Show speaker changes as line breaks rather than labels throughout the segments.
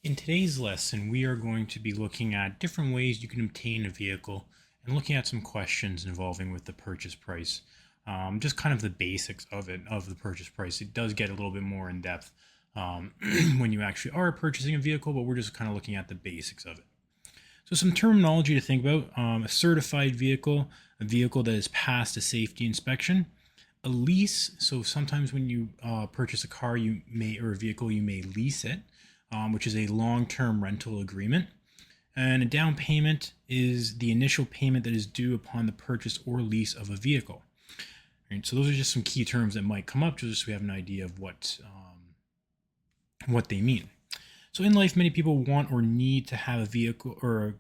In today's lesson, we are going to be looking at different ways you can obtain a vehicle and looking at some questions involving with the purchase price. Just kind of the basics of it, of the purchase price. It does get a little bit more in depth um, when you actually are purchasing a vehicle, but we're just kind of looking at the basics of it. So some terminology to think about: a certified vehicle, a vehicle that has passed a safety inspection, a lease. So sometimes when you purchase a car, you may or a vehicle, you may lease it, which is a long-term rental agreement. And a down payment is the initial payment that is due upon the purchase or lease of a vehicle. Right, so those are just some key terms that might come up, just so we have an idea of what they mean. So in life, many people want or need to have a vehicle or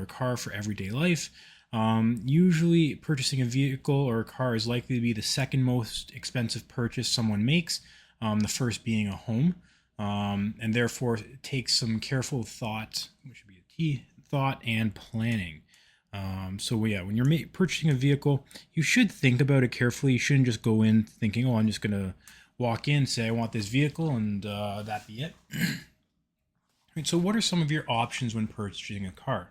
a car for everyday life. Usually, purchasing a vehicle or a car is likely to be the second most expensive purchase someone makes, the first being a home. And therefore it takes some careful thought, which would be a T, thought and planning. When you're purchasing a vehicle, you should think about it carefully. You shouldn't just go in thinking, "Oh, I'm just gonna walk in, say I want this vehicle, and that be it." Right, so what are some of your options when purchasing a car?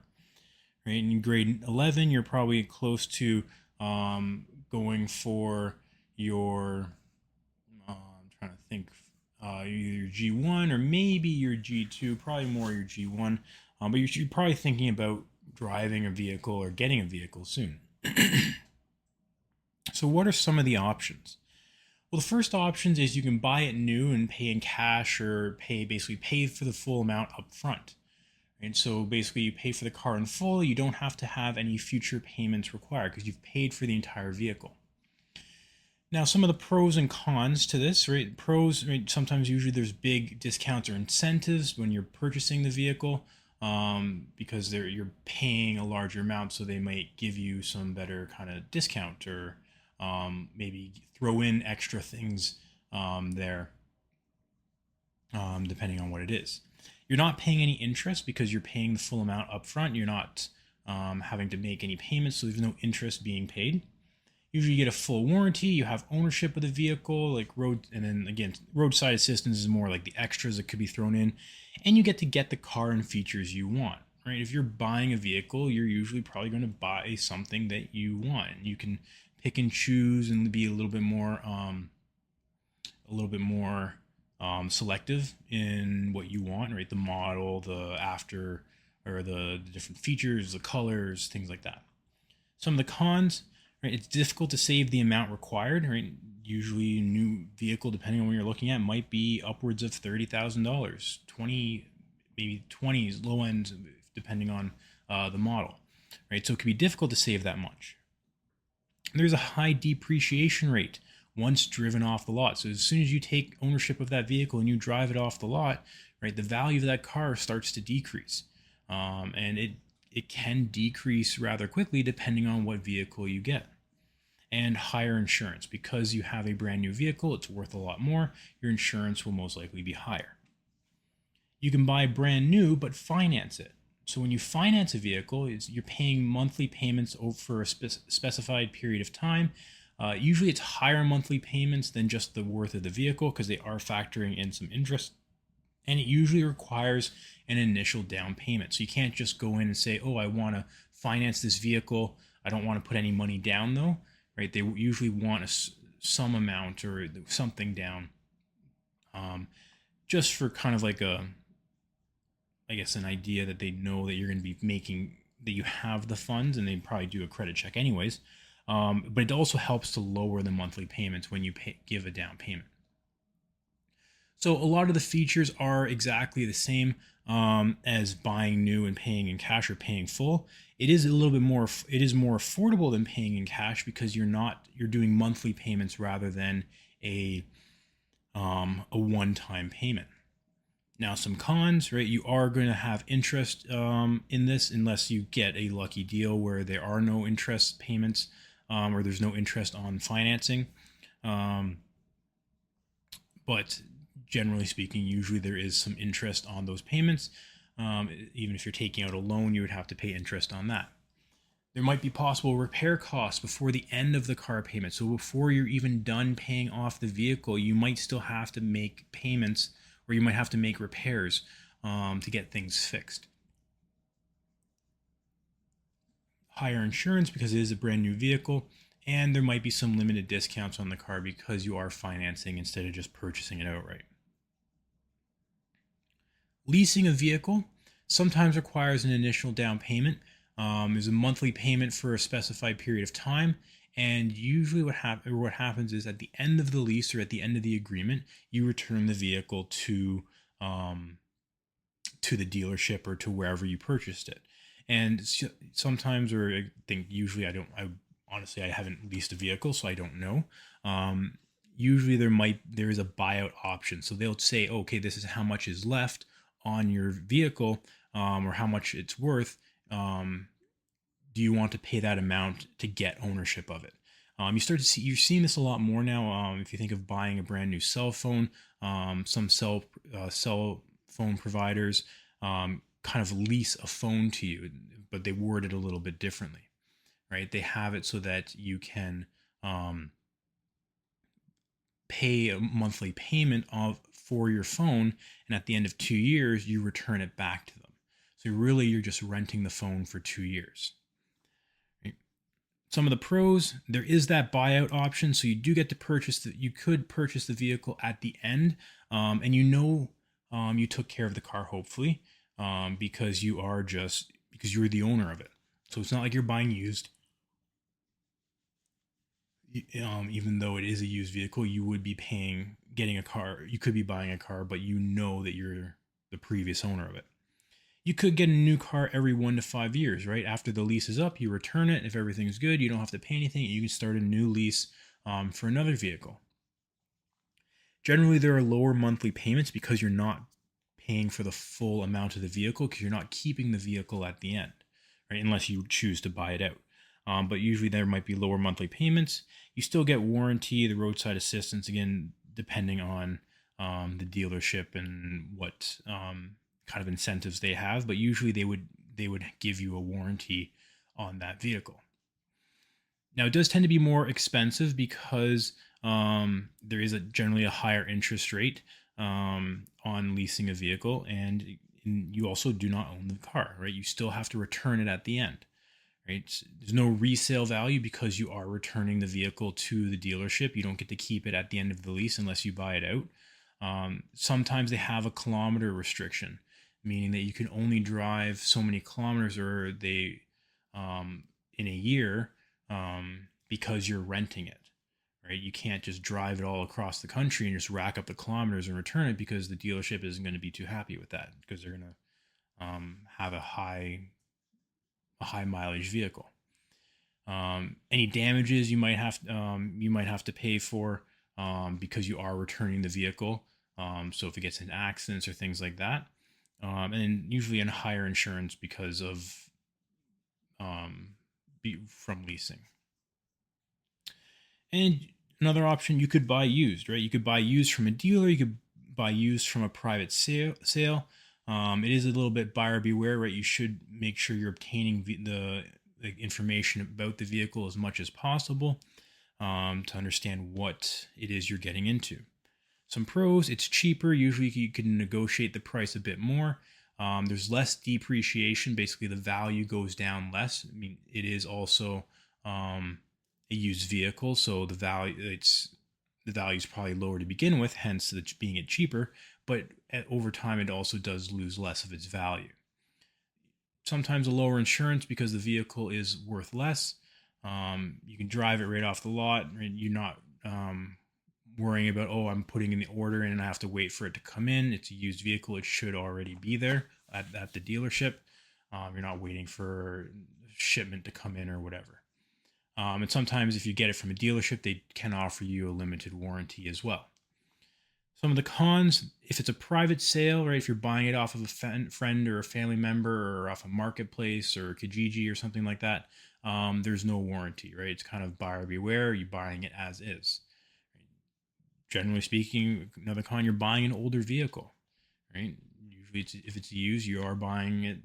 Right, in grade 11, you're probably close to going for your. I'm trying to think. Either your G1 or maybe your G2, probably more your G1. But you're probably thinking about driving a vehicle or getting a vehicle soon. So what are some of the options? Well, the first options is you can buy it new and pay in cash, or pay for the full amount up front. And so basically you pay for the car in full. You don't have to have any future payments required because you've paid for the entire vehicle. Now, some of the pros and cons to this, right? Pros, right? Sometimes usually there's big discounts or incentives when you're purchasing the vehicle, because you're paying a larger amount, so they might give you some better kind of discount, or maybe throw in extra things there, depending on what it is. You're not paying any interest because you're paying the full amount up front. You're not having to make any payments, so there's no interest being paid. Usually you get a full warranty, you have ownership of the vehicle, like and then again, roadside assistance is more like the extras that could be thrown in, and you get the car and features you want, right? If you're buying a vehicle, you're usually probably going to buy something that you want. You can pick and choose and be a little bit more selective in what you want, right? The model, the after, or the different features, the colors, things like that. Some of the cons. Right, it's difficult to save the amount required. Right, usually a new vehicle, depending on what you're looking at, might be upwards of $30,000, 20, maybe 20s, low end, depending on the model. Right, so it can be difficult to save that much. There's a high depreciation rate once driven off the lot. So as soon as you take ownership of that vehicle and you drive it off the lot, right, the value of that car starts to decrease, and it can decrease rather quickly depending on what vehicle you get. And higher insurance. Because you have a brand new vehicle, it's worth a lot more. Your insurance will most likely be higher. You can buy brand new but finance it. So when you finance a vehicle, you're paying monthly payments over a specified period of time. Usually it's higher monthly payments than just the worth of the vehicle, because they are factoring in some interest, and it usually requires an initial down payment. So you can't just go in and say, "Oh, I want to finance this vehicle. I don't want to put any money down though." Right? They usually want some amount or something down, just for kind of like an idea that they know that you're going to be that you have the funds, and they probably do a credit check anyways. But it also helps to lower the monthly payments when you give a down payment. So a lot of the features are exactly the same as buying new and paying in cash or paying full. It is more affordable than paying in cash, because you're doing monthly payments rather than a one-time payment. Now, some cons, right? You are going to have interest in this, unless you get a lucky deal where there are no interest payments, or there's no interest on financing. But generally speaking, usually there is some interest on those payments. Even if you're taking out a loan, you would have to pay interest on that. There might be possible repair costs before the end of the car payment. So before you're even done paying off the vehicle, you might still have to make payments, or you might have to make repairs to get things fixed. Higher insurance because it is a brand new vehicle, and there might be some limited discounts on the car because you are financing instead of just purchasing it outright. Leasing a vehicle sometimes requires an initial down payment. There's a monthly payment for a specified period of time, and usually what happens is at the end of the lease or at the end of the agreement, you return the vehicle to the dealership or to wherever you purchased it. And sometimes, or I think usually, I honestly I haven't leased a vehicle, so I don't know. Usually there is a buyout option, so they'll say, okay, this is how much is left on your vehicle, or how much it's worth. Do you want to pay that amount to get ownership of it? You're seeing this a lot more now. If you think of buying a brand new cell phone, some cell phone providers kind of lease a phone to you, but they word it a little bit differently, right? They have it so that you can pay a monthly payment for your phone, and at the end of 2 years, you return it back to them. So really, you're just renting the phone for 2 years. Right? Some of the pros, there is that buyout option, so you do get to you could purchase the vehicle at the end, and you took care of the car, hopefully, because you're the owner of it. So it's not like you're buying used. Even though it is a used vehicle, you would be getting a car. You could be buying a car, but you know that you're the previous owner of it. You could get a new car every 1 to 5 years, right? After the lease is up, you return it. If everything's good, you don't have to pay anything. You can start a new lease for another vehicle. Generally, there are lower monthly payments because you're not paying for the full amount of the vehicle, because you're not keeping the vehicle at the end, right? Unless you choose to buy it out. But usually there might be lower monthly payments. You still get warranty, the roadside assistance, again, depending on the dealership and what kind of incentives they have. But usually they would give you a warranty on that vehicle. Now, it does tend to be more expensive because there is generally a higher interest rate on leasing a vehicle, and you also do not own the car, right? You still have to return it at the end. Right? There's no resale value because you are returning the vehicle to the dealership. You don't get to keep it at the end of the lease unless you buy it out. Sometimes they have a kilometer restriction, meaning that you can only drive so many kilometers, or they in a year, because you're renting it. Right? You can't just drive it all across the country and just rack up the kilometers and return it, because the dealership isn't going to be too happy with that, because they're going to have a high mileage vehicle. Any damages you might have to pay for because you are returning the vehicle. So if it gets in accidents or things like that, and usually in higher insurance because of from leasing. And another option, you could buy used, right? You could buy used from a dealer. You could buy used from a private sale. It is a little bit buyer beware, right? You should make sure you're obtaining the information about the vehicle as much as possible to understand what it is you're getting into. Some pros, it's cheaper. Usually you can negotiate the price a bit more. There's less depreciation. Basically, the value goes down less. I mean, it is also a used vehicle, so the value is probably lower to begin with, hence it's being it cheaper. But over time, it also does lose less of its value. Sometimes a lower insurance because the vehicle is worth less. You can drive it right off the lot. You're not worrying about, I'm putting in the order and I have to wait for it to come in. It's a used vehicle. It should already be there at the dealership. You're not waiting for shipment to come in or whatever. And sometimes if you get it from a dealership, they can offer you a limited warranty as well. Some of the cons, if it's a private sale, right? If you're buying it off of a friend or a family member, or off a marketplace or Kijiji or something like that, there's no warranty, right? It's kind of buyer beware. You're buying it as is. Generally speaking, another con, you're buying an older vehicle, right? Usually, if it's used, you are buying it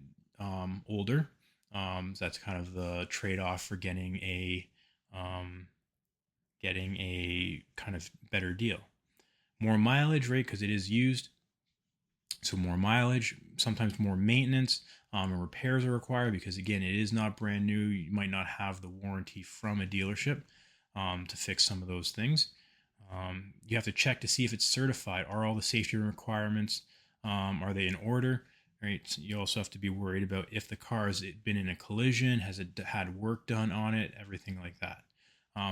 older. So that's kind of the trade-off for getting a kind of better deal. More mileage, right? Because it is used. So more mileage, sometimes more maintenance and repairs are required because, again, it is not brand new. You might not have the warranty from a dealership to fix some of those things. You have to check to see if it's certified. Are all the safety requirements, are they in order? Right. So you also have to be worried about if the car has been in a collision, has it had work done on it, everything like that.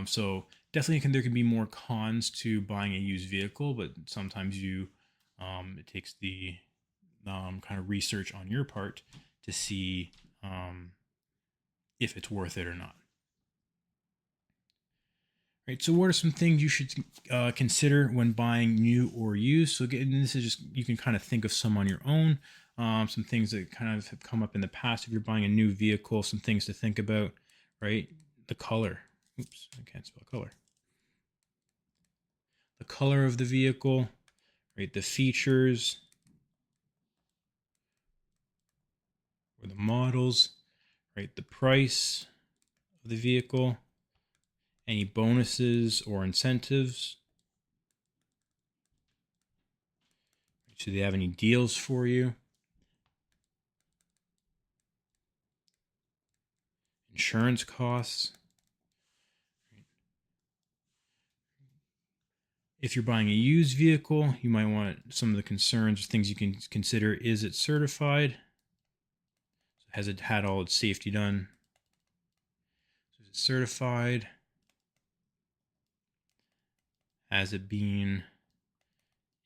So definitely there can be more cons to buying a used vehicle, but sometimes it takes the kind of research on your part to see if it's worth it or not. Right. So what are some things you should consider when buying new or used? So again, this is just, you can kind of think of some on your own. Some things that kind of have come up in the past. If you're buying a new vehicle, some things to think about, right? The color. Oops, I can't spell color. The color of the vehicle, right? The features, or the models, right? The price of the vehicle, any bonuses or incentives. Do they have any deals for you? Insurance costs. If you're buying a used vehicle, you might want some of the concerns, things you can consider. Is it certified? Has it had all its safety done? Is it certified? Has it been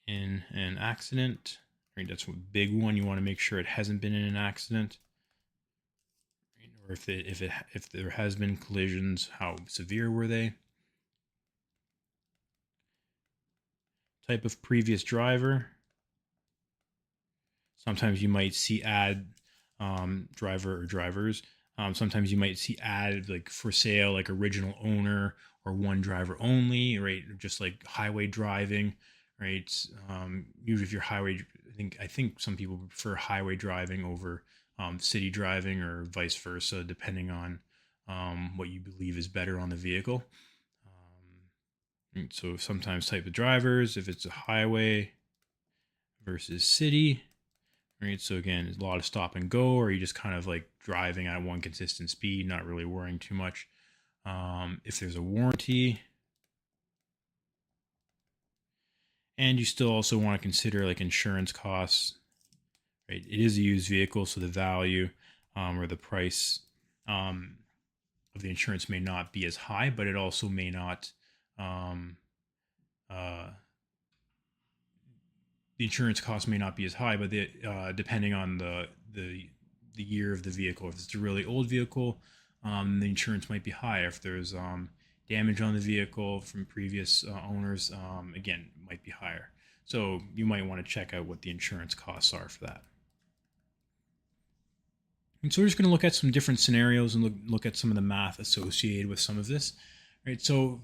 in an accident? Right, that's a big one. You want to make sure it hasn't been in an accident. Right? Or if there has been collisions, how severe were they? Type of previous driver. Sometimes you might see driver or drivers. Sometimes you might see added like for sale, like original owner or one driver only, right? Just like highway driving, right? Usually if you're highway, I think some people prefer highway driving over city driving or vice versa, depending on what you believe is better on the vehicle. So sometimes type of drivers, if it's a highway versus city, right? So again, a lot of stop and go, or you just kind of like driving at one consistent speed, not really worrying too much. If there's a warranty, and you still also want to consider like insurance costs, right? It is a used vehicle, so the value or the price of the insurance may not be as high, but it also may not. The insurance cost may not be as high, but depending on the year of the vehicle. If it's a really old vehicle, the insurance might be higher. If there's damage on the vehicle from previous owners, again, it might be higher. So you might want to check out what the insurance costs are for that. And so we're just going to look at some different scenarios and look at some of the math associated with some of this. Right. So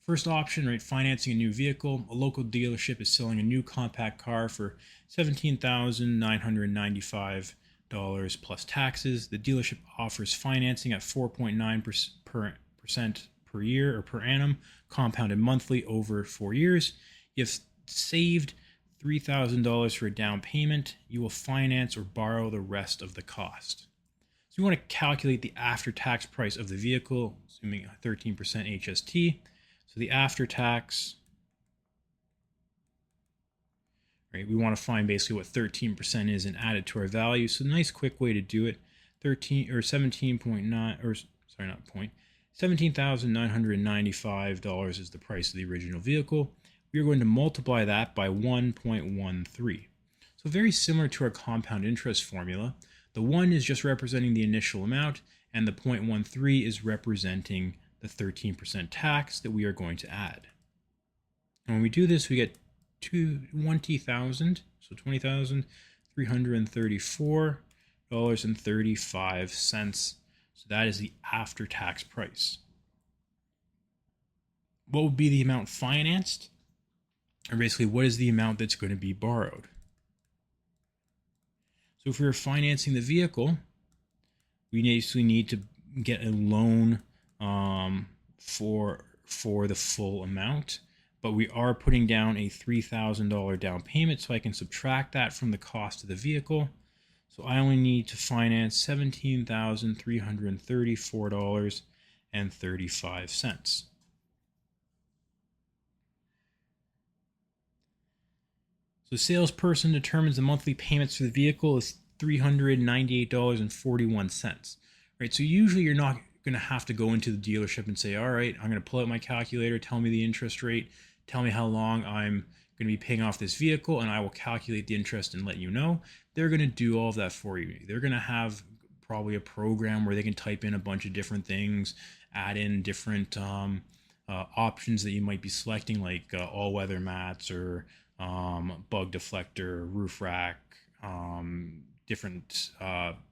first option, right, financing a new vehicle. A local dealership is selling a new compact car for $17,995 plus taxes. The dealership offers financing at 4.9% per year or per annum, compounded monthly over 4 years. You've saved $3,000 for a down payment. You will finance or borrow the rest of the cost. So you want to calculate the after-tax price of the vehicle, assuming a 13% HST. So the after-tax, right, we want to find basically what 13% is and add it to our value. So nice quick way to do it. 17,995 is the price of the original vehicle. We are going to multiply that by 1.13. So very similar to our compound interest formula. The 1 is just representing the initial amount, and the 0.13 is representing the 13% tax that we are going to add. And when we do this, we get $20,000, so $20,334.35. So that is the after-tax price. What would be the amount financed? Or basically, what is the amount that's going to be borrowed? So if we're financing the vehicle, we basically need to get a loan for the full amount, but we are putting down a $3,000 down payment, so I can subtract that from the cost of the vehicle. So I only need to finance $17,334.35. So the salesperson determines the monthly payments for the vehicle is $398.41. Right? So usually you're not going to have to go into the dealership and say, all right, I'm going to pull out my calculator, tell me the interest rate, tell me how long I'm going to be paying off this vehicle, and I will calculate the interest and let you know. They're going to do all of that for you. They're going to have probably a program where they can type in a bunch of different things, add in different options that you might be selecting, like all-weather mats or bug deflector, roof rack, different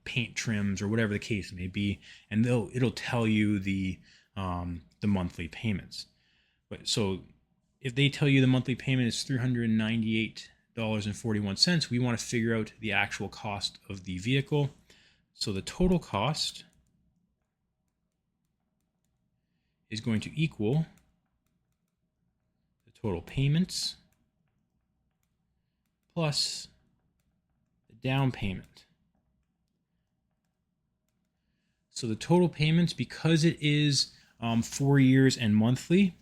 paint trims, or whatever the case may be, and it'll tell you the monthly payments. But so if they tell you the monthly payment is $398.41, we want to figure out the actual cost of the vehicle. So the total cost is going to equal the total payments plus the down payment. So the total payments, because it is 4 years and monthly,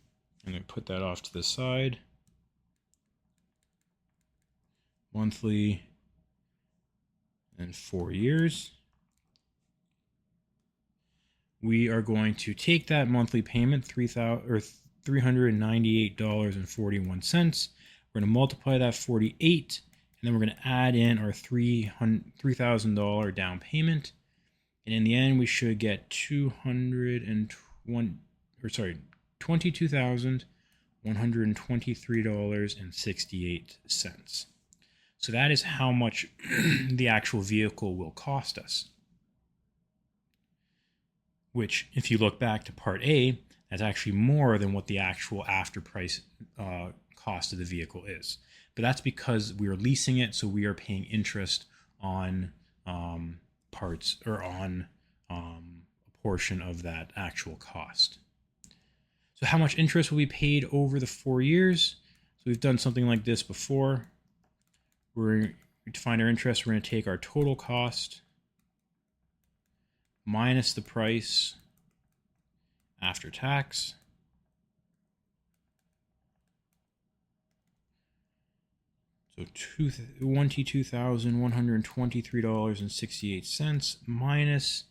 I'm going to put that off to the side. Monthly and 4 years. We are going to take that monthly payment, $398.41. We're going to multiply that 48, and then we're going to add in our $3,000 down payment. And in the end, we should get $22,123.68. So that is how much the actual vehicle will cost us. Which, if you look back to Part A, that's actually more than what the actual after price cost of the vehicle is. But that's because we are leasing it, so we are paying interest on parts, or on a portion of that actual cost. So how much interest will be paid over the 4 years? So we've done something like this before. To find our interest, we're going to take our total cost minus the price after tax. So $22,123.68 minus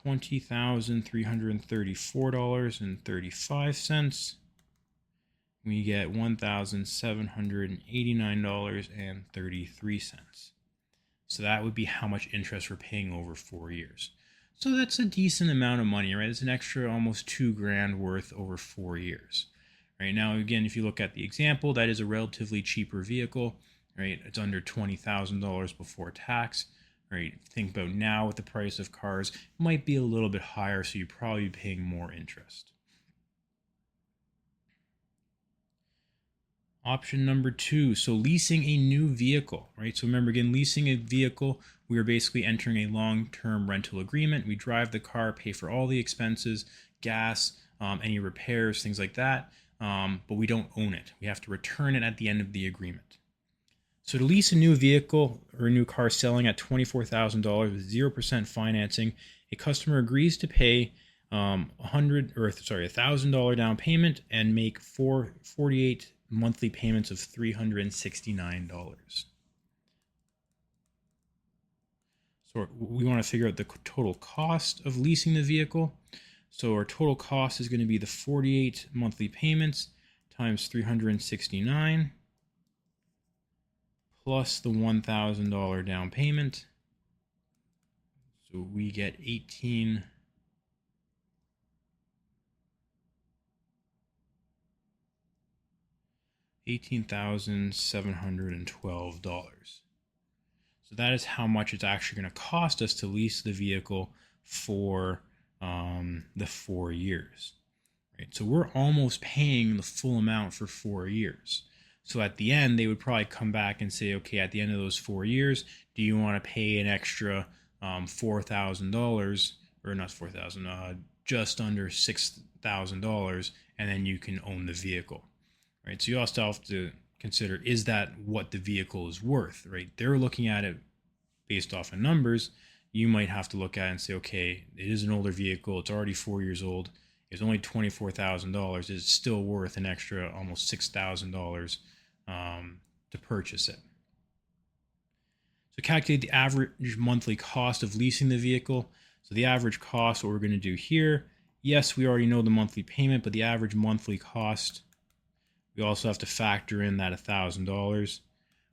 $20,334.35. We get $1,789.33. So that would be how much interest we're paying over 4 years. So that's a decent amount of money, right? It's an extra almost $2,000 worth over 4 years. Right now, again, if you look at the example, that is a relatively cheaper vehicle, right? It's under $20,000 before tax, right? Think about now with the price of cars, it might be a little bit higher, so you're probably paying more interest. Option number 2, so leasing a new vehicle, right? So remember, again, leasing a vehicle, we are basically entering a long-term rental agreement. We drive the car, pay for all the expenses, gas, any repairs, things like that, but we don't own it. We have to return it at the end of the agreement. So to lease a new vehicle or a new car selling at $24,000 with 0% financing, a customer agrees to pay $1,000 down payment and make 48 monthly payments of $369. So we want to figure out the total cost of leasing the vehicle. So our total cost is going to be the 48 monthly payments times 369 plus the $1,000 down payment. So we get $18,712. So that is how much it's actually going to cost us to lease the vehicle for the 4 years. Right? So we're almost paying the full amount for 4 years. So at the end, they would probably come back and say, okay, at the end of those 4 years, do you want to pay an extra $4,000, or not $4,000, just under $6,000, and then you can own the vehicle. right? So you also have to consider, is that what the vehicle is worth, right? They're looking at it based off of numbers. You might have to look at it and say, okay, it is an older vehicle. It's already 4 years old. It's only $24,000. It's still worth an extra almost $6,000 to purchase it. So calculate the average monthly cost of leasing the vehicle. So the average cost, what we're going to do here, yes, we already know the monthly payment, but the average monthly cost, we also have to factor in that $1,000.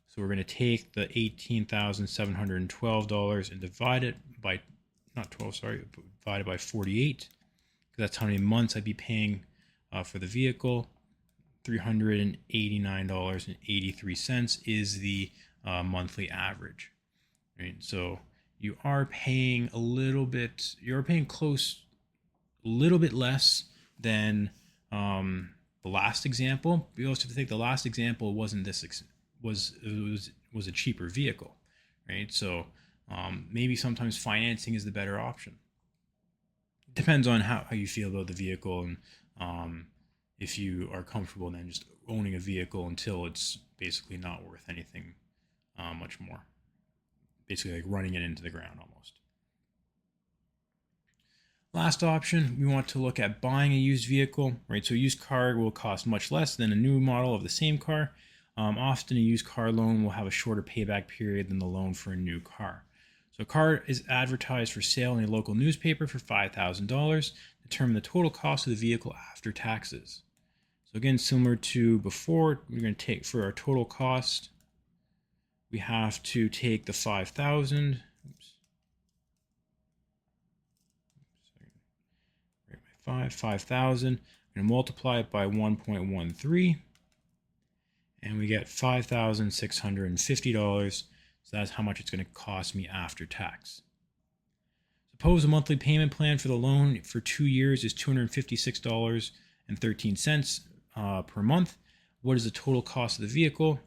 So we're going to take the $18,712 and divide it by, not 12, sorry, divide it by 48, because that's how many months I'd be paying for the vehicle. $389.83 is the monthly average. Right? So you are paying a little bit, you're paying close, a little bit less than the last example. We also have to think the last example wasn't this, was a cheaper vehicle, right? So maybe sometimes financing is the better option. It depends on how you feel about the vehicle, and if you are comfortable then just owning a vehicle until it's basically not worth anything much more. Basically like running it into the ground almost. Last option, we want to look at buying a used vehicle, right? So a used car will cost much less than a new model of the same car. Often a used car loan will have a shorter payback period than the loan for a new car. So a car is advertised for sale in a local newspaper for $5,000. Determine the total cost of the vehicle after taxes. So again, similar to before, we're going to take for our total cost, we have to take the 5,000. Right by 5,000. I'm going to multiply it by 1.13, and we get $5,650. So that's how much it's going to cost me after tax. Suppose a monthly payment plan for the loan for 2 years is $256.13 per month. What is the total cost of the vehicle?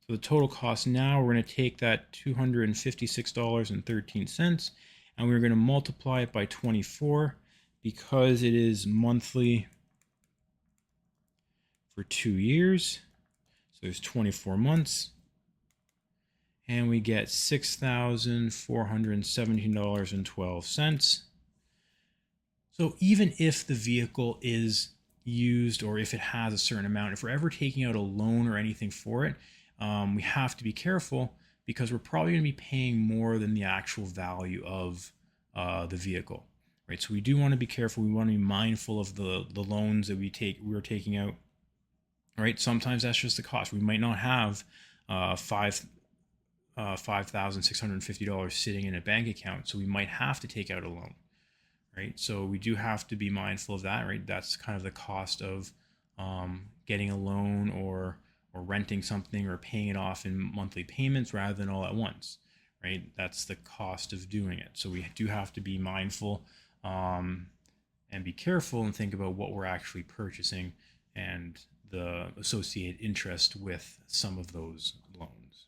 So the total cost now, we're going to take that $256.13 and we're going to multiply it by 24 because it is monthly for 2 years. So there's 24 months. And we get $6,417.12. So even if the vehicle is used or if it has a certain amount, if we're ever taking out a loan or anything for it, we have to be careful because we're probably going to be paying more than the actual value of the vehicle, right? So we do want to be careful. We want to be mindful of the loans that we're taking out, right? Sometimes that's just the cost. We might not have $5,650 sitting in a bank account, so we might have to take out a loan, right? So we do have to be mindful of that, right? That's kind of the cost of getting a loan or renting something or paying it off in monthly payments rather than all at once, right? That's the cost of doing it. So we do have to be mindful and be careful and think about what we're actually purchasing and the associated interest with some of those loans.